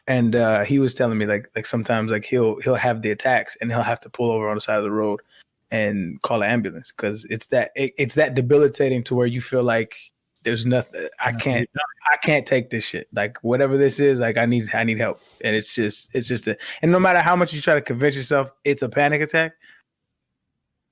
And he was telling me like sometimes like he'll have the attacks and he'll have to pull over on the side of the road and call an ambulance because it's that debilitating to where you feel like there's nothing. I can't take this shit. Like whatever this is, like I need help. And it's just and no matter how much you try to convince yourself it's a panic attack,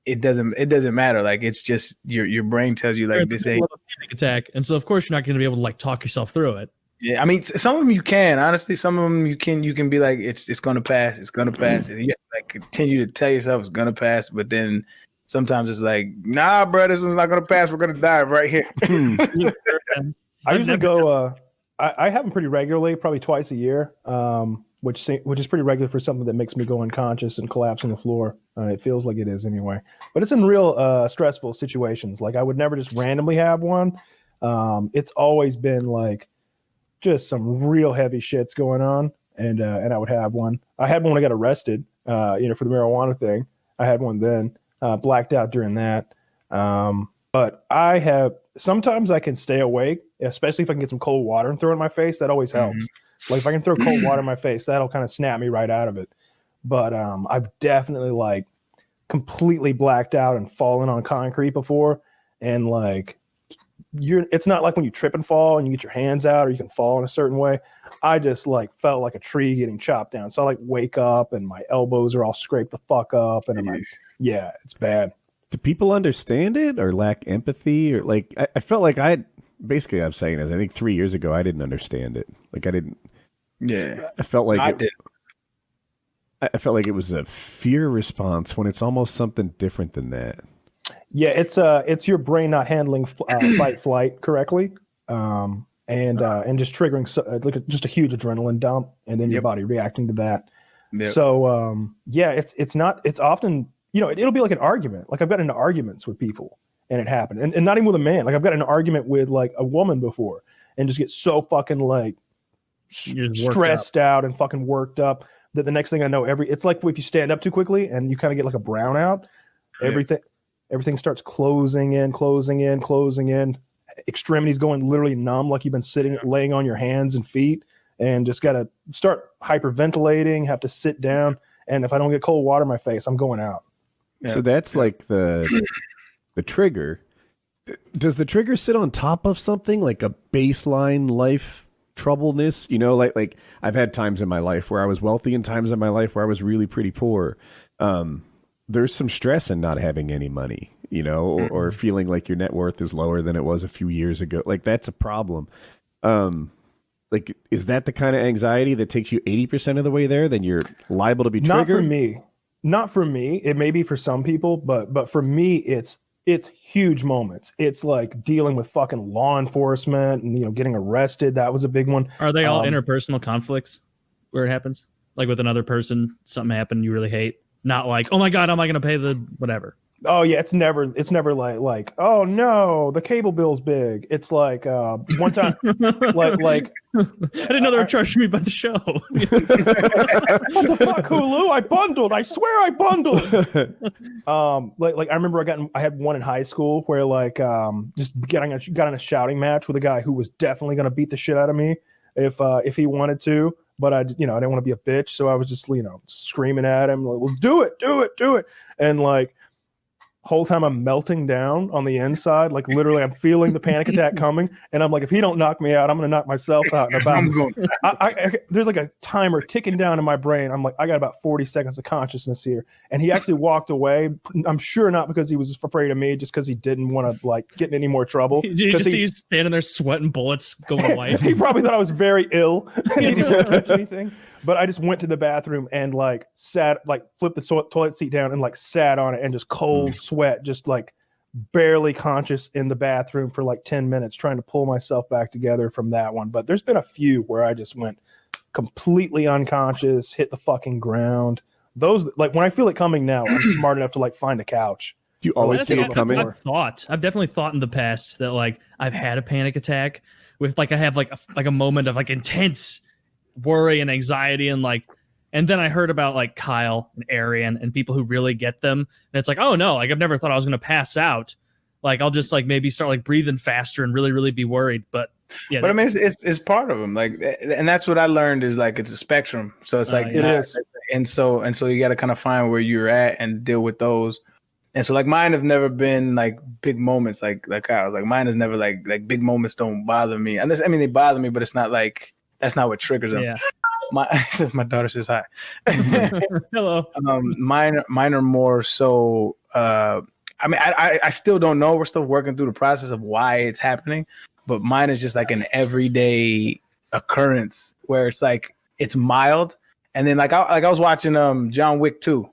it doesn't matter. Like it's just your brain tells you like this ain't a panic attack, and so of course you're not going to be able to like talk yourself through it. Yeah, I mean, some of them you can. Honestly, some of them you can be like, it's gonna pass. It's gonna pass. And you have to, like, continue to tell yourself it's gonna pass. But then sometimes it's like, nah, bro, this one's not gonna pass. We're gonna die right here. I usually go. I have them pretty regularly, probably twice a year, which is pretty regular for something that makes me go unconscious and collapse on the floor. It feels like it is anyway. But it's in real stressful situations. Like I would never just randomly have one. It's always been like just some real heavy shits going on, and I would have one. I had one when I got arrested, for the marijuana thing. I had one then, blacked out during that. But sometimes I can stay awake, especially if I can get some cold water and throw it in my face. That always helps. Like if I can throw cold water in my face, that'll kind of snap me right out of it. But I've definitely like completely blacked out and fallen on concrete before, and like it's not like when you trip and fall and you get your hands out or you can fall in a certain way. I just like felt like a tree getting chopped down. So I like wake up and my elbows are all scraped the fuck up, and I'm like, yeah, it's bad. Do people understand it or lack empathy? Or like I felt like I'm saying is I think 3 years ago I didn't understand it. Like I didn't. Yeah, I felt like I did. I felt like it was a fear response when it's almost something different than that. Yeah, it's your brain not handling fight flight correctly, and just triggering just a huge adrenaline dump, and then your body reacting to that. Yep. So it's often it'll be like an argument. Like I've gotten into arguments with people, and it happened, and not even with a man. Like I've got in an argument with like a woman before, and just get so fucking like stressed out and fucking worked up that the next thing I know, it's like if you stand up too quickly and you kind of get like a brownout, everything starts closing in, extremities going literally numb, like you've been laying on your hands and feet, and just got to start hyperventilating, have to sit down. And if I don't get cold water in my face, I'm going out. Yeah. So that's like the trigger. Does the trigger sit on top of something like a baseline life troubleness? Like I've had times in my life where I was wealthy and times in my life where I was really pretty poor. There's some stress in not having any money, or feeling like your net worth is lower than it was a few years ago. Like that's a problem. Like, is that the kind of anxiety that takes you 80% of the way there? Then you're liable to be triggered? Not for me. It may be for some people, but for me, it's huge moments. It's like dealing with fucking law enforcement and, getting arrested. That was a big one. Are they all interpersonal conflicts where it happens? Like with another person, something happened you really hate? Not like, oh my God, am I going to pay the whatever? Oh yeah, it's never like, oh no, the cable bill's big. It's like one time, like I didn't know they were charging me by the show. What the fuck, Hulu? I bundled. I swear I bundled. Like I remember I had one in high school where like just got in a shouting match with a guy who was definitely going to beat the shit out of me if he wanted to. But I didn't want to be a bitch, so I was just screaming at him like, "Well, do it!" And like whole time I'm melting down on the inside, like literally I'm feeling the panic attack coming, and I'm like, if he don't knock me out, I'm gonna knock myself out. There's like a timer ticking down in my brain. I'm like, I got about 40 seconds of consciousness here, and he actually walked away. I'm sure not because he was afraid of me, just because he didn't want to like get in any more trouble. Did you just see he's standing there sweating bullets going white? He probably thought I was very ill. And he didn't catch anything. But I just went to the bathroom and like flipped the toilet seat down and like sat on it, and just cold sweat, just like barely conscious in the bathroom for like 10 minutes trying to pull myself back together from that one. But there's been a few where I just went completely unconscious, hit the fucking ground. Those, like when I feel it coming now, I'm smart enough to like find a couch. Do you always see it coming? I've definitely thought in the past that like I've had a panic attack with like I have like a moment of like intense worry and anxiety and then I heard about like Kyle and Arian and people who really get them, and it's like, oh no, like I've never thought I was going to pass out. Like I'll just like maybe start like breathing faster and really, really be worried. But Yeah, But I mean, it's part of them. Like, and that's what I learned is like it's a spectrum. So it's like it is. and so you got to kind of find where you're at and deal with those. And so like mine have never been like big moments like I was like mine is never like big moments don't bother me. And I mean they bother me, but it's not like that's not what triggers them. Yeah. My daughter says hi. Hello. Mine are more so. I mean, I still don't know. We're still working through the process of why it's happening, but mine is just like an everyday occurrence where it's like it's mild, and then like I was watching John Wick 2.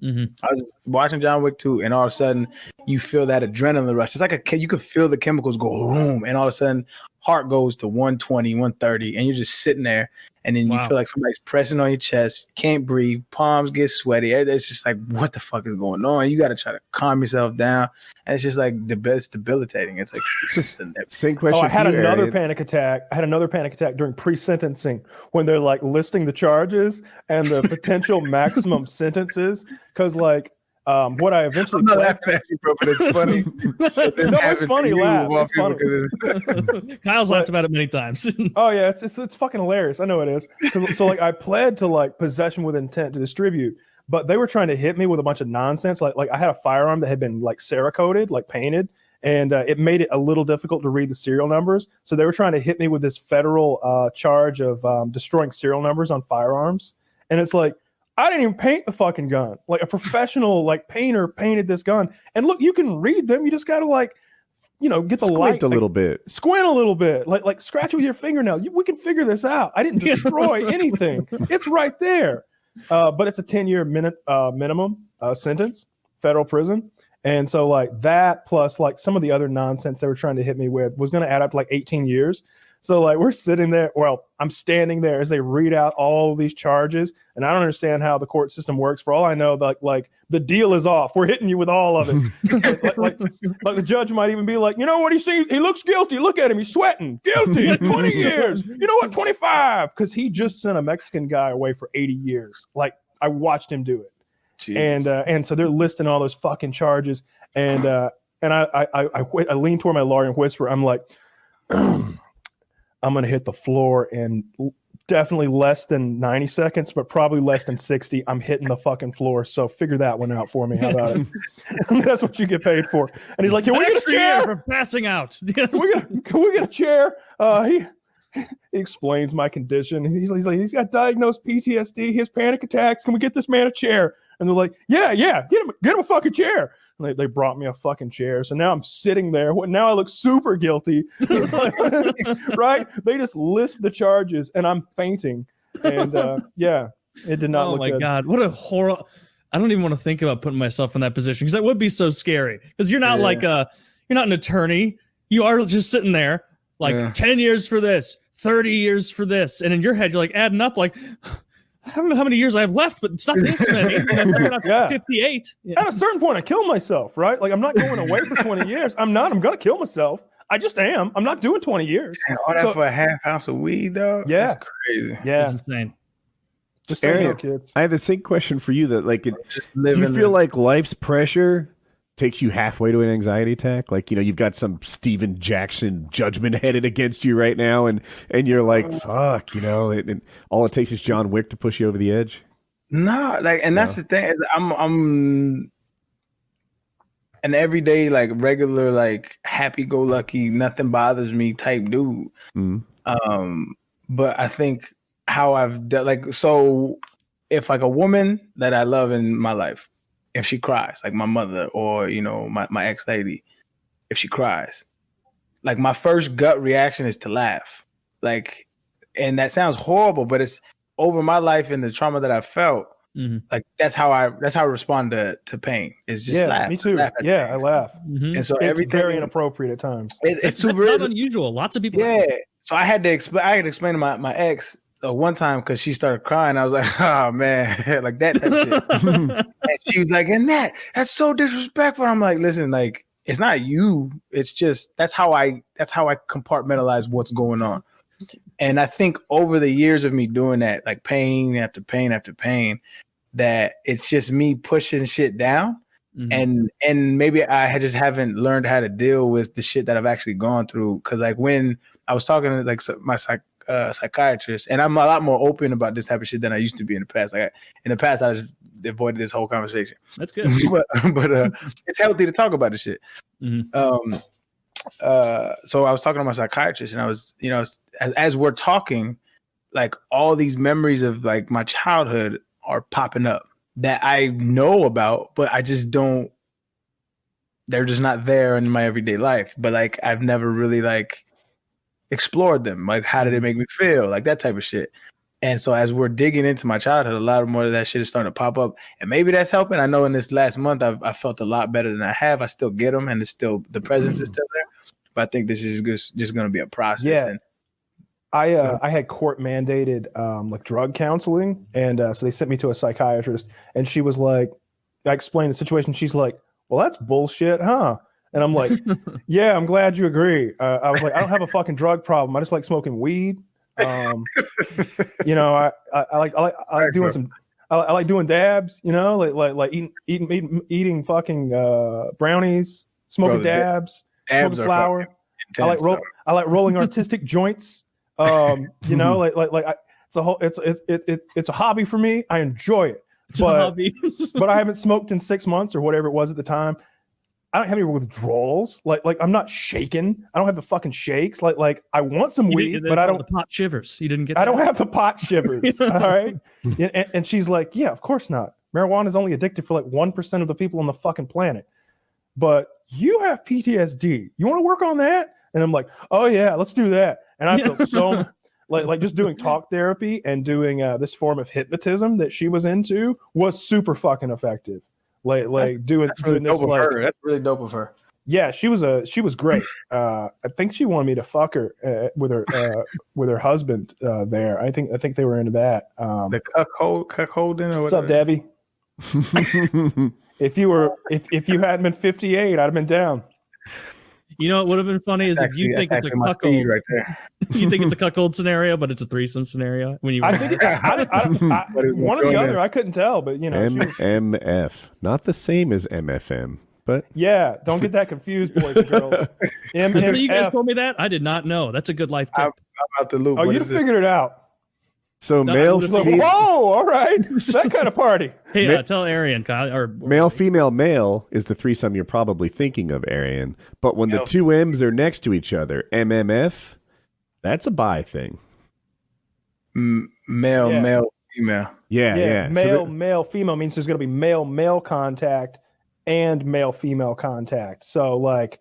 Mm-hmm. I was watching John Wick 2, and all of a sudden you feel that adrenaline rush. It's like you could feel the chemicals go boom, and all of a sudden heart goes to 120, 130, and you're just sitting there, and then you feel like somebody's pressing on your chest, can't breathe, palms get sweaty. It's just like, what the fuck is going on? You got to try to calm yourself down, and it's just like it's debilitating. It's like it's just same question. I had another Arian. panic attack. I had another panic attack during pre-sentencing when they're like listing the charges and the potential maximum sentences. Because like what I eventually I'm not laughing at you, bro, but it's funny. No, it's funny. Laugh. It's funny. Kyle's laughed about it many times. Oh yeah, it's fucking hilarious. I know it is. So like I pled to like possession with intent to distribute, but they were trying to hit me with a bunch of nonsense. Like I had a firearm that had been like Cerakoted, like painted, and it made it a little difficult to read the serial numbers. So they were trying to hit me with this federal charge of destroying serial numbers on firearms, and it's like, I didn't even paint the fucking gun. Like a professional like painter painted this gun. And look, you can read them. You just gotta like, get the light a little bit. Squint a little bit. Like scratch it with your fingernail. We can figure this out. I didn't destroy anything. It's right there. But it's a 10-year minimum sentence, federal prison. And so like that plus like some of the other nonsense they were trying to hit me with was going to add up to like 18 years. So like we're sitting there, well, I'm standing there as they read out all these charges, and I don't understand how the court system works. For all I know, like the deal is off. We're hitting you with all of it. like the judge might even be like, you know what, he looks guilty. Look at him, he's sweating. Guilty, 20 years. You know what, 25, because he just sent a Mexican guy away for 80 years. Like I watched him do it. Jeez. And so they're listing all those fucking charges, and I lean toward my lawyer and whisper, I'm like, I'm going to hit the floor in definitely less than 90 seconds, but probably less than 60. I'm hitting the fucking floor. So figure that one out for me. How about it? That's what you get paid for. And he's like, can we get a chair? For passing out. Can we get a chair? He explains my condition. He's like, he's got diagnosed PTSD. He has panic attacks. Can we get this man a chair? And they're like, yeah, get him a fucking chair. And they brought me a fucking chair. So now I'm sitting there. Now I look super guilty. Right? They just list the charges and I'm fainting. And yeah, it did not look good. Oh my God. What a horror. I don't even want to think about putting myself in that position because that would be so scary. Because you're not you're not an attorney. You are just sitting there like 10 years for this, 30 years for this. And in your head, you're like adding up like, I don't know how many years I have left, but it's not this many. I'm 58. Yeah. At a certain point, I kill myself, right? Like, I'm not going away for 20 years. I'm going to kill myself. I just am. I'm not doing 20 years. And all that for a half ounce of weed, though? Yeah. That's crazy. Yeah. It's insane. Just Arian, kids. I have the same question for you. That like, do you feel like life's pressure takes you halfway to an anxiety attack? Like, you've got some Steven Jackson judgment headed against you right now, and you're like, fuck, and all it takes is John Wick to push you over the edge. No, that's the thing. I'm an everyday, like regular, like happy-go-lucky, nothing bothers me type dude. Mm. But I think how I've dealt, so if like a woman that I love in my life, if she cries, like my mother or, my ex-lady, if she cries, like my first gut reaction is to laugh. Like, and that sounds horrible, but it's over my life and the trauma that I felt. Mm-hmm. Like that's how I respond to pain. It's just laugh. Me too. I laugh. Mm-hmm. And so it's everything very inappropriate at times. It's super not unusual. Lots of people. Yeah. So I had to explain to my ex one time because she started crying. I was like, oh man, like that type of shit. And she was like, and that's so disrespectful. I'm like, listen, like it's not you. It's just that's how I compartmentalize what's going on. And I think over the years of me doing that, like pain after pain after pain, that it's just me pushing shit down. Mm-hmm. And maybe I just haven't learned how to deal with the shit that I've actually gone through. Cause like when I was talking to like my psychiatrist, and I'm a lot more open about this type of shit than I used to be in the past. Like in the past, I just avoided this whole conversation. That's good. but it's healthy to talk about this shit. Mm-hmm. So I was talking to my psychiatrist, and I was, as we're talking, like all these memories of like my childhood are popping up that I know about, but I just don't. They're just not there in my everyday life. But like I've never really like explored them. Like how did it make me feel? Like that type of shit. And so as we're digging into my childhood, a lot more of that shit is starting to pop up, and maybe that's helping. I know in this last month I felt a lot better than I have. I still get them, and it's still the presence is still there. But I think this is just going to be a process. Yeah. And I had court mandated like drug counseling, and so they sent me to a psychiatrist, and she was like, I explained the situation. She's like, well, that's bullshit, huh? And I'm like, yeah, I'm glad you agree. I was like, I don't have a fucking drug problem. I just like smoking weed. I like doing some. I like doing dabs. Like eating fucking brownies, smoking dabs, smoking flower. I like rolling artistic joints. It's a hobby for me. I enjoy it. It's a hobby. But I haven't smoked in 6 months or whatever it was at the time. I don't have any withdrawals. Like I'm not shaking. I don't have the fucking shakes. Like I want some weed, but I don't. The pot shivers. You didn't get. I don't have the pot shivers. All right. And she's like, yeah, of course not. Marijuana is only addictive for like 1% of the people on the fucking planet. But you have PTSD. You want to work on that? And I'm like, oh yeah, let's do that. And I felt so like just doing talk therapy and doing this form of hypnotism that she was into was super fucking effective. Doing this. That's really dope of her. Yeah, she was great. I think she wanted me to fuck her with her husband there. I think they were into that. The cuckolding or what's up, Debbie? If you hadn't been 58, I'd have been down. You know what would have been funny is if you think it's a cuckold. Right there. You think it's a cuckold scenario, but it's a threesome scenario. When you one or the other, I couldn't tell, but MMF, not the same as MFM, but yeah, don't get that confused, boys and girls. MMF. You guys told me that. I did not know. That's a good life tip. I'm out the loop. Oh, you figured it out. So male, whoa, all right, that kind of party. Hey, tell Arian, Kyle, or male, female, male is the threesome you're probably thinking of, Arian. But when the two M's are next to each other, MMF, that's a bi thing. Male, female. Yeah. Male, female means there's going to be male contact and male female contact. So like,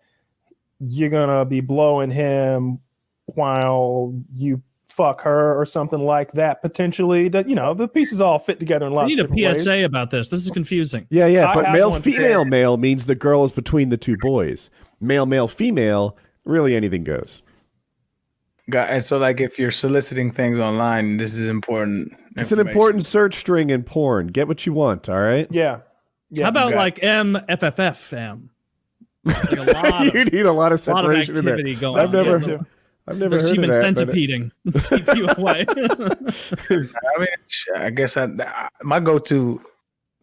you're gonna be blowing him while you fuck her or something like that potentially. That the pieces all fit together in lots of different ways. You need a PSA about this. This is confusing. Yeah, but male female male means the girl is between the two boys. Male female, really anything goes. And so like if you're soliciting things online, this is important. It's an important search string in porn. Get what you want, all right? Yeah. How about like MFFFM? Like a lot you need a lot of separation in there. Going I've never heard of human that. Centipeding. Let's keep you away. I mean, I guess my go-to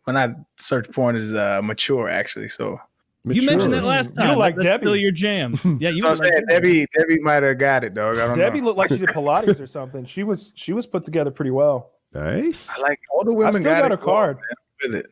when I search porn is mature, actually. So you mentioned that last time. You like That's Debbie. still your jam. Yeah, you. So I'm saying Debbie might have got it, dog. I don't know. Debbie looked like she did Pilates or something. She was put together pretty well. Nice. I like all the women. I still got her card. With it.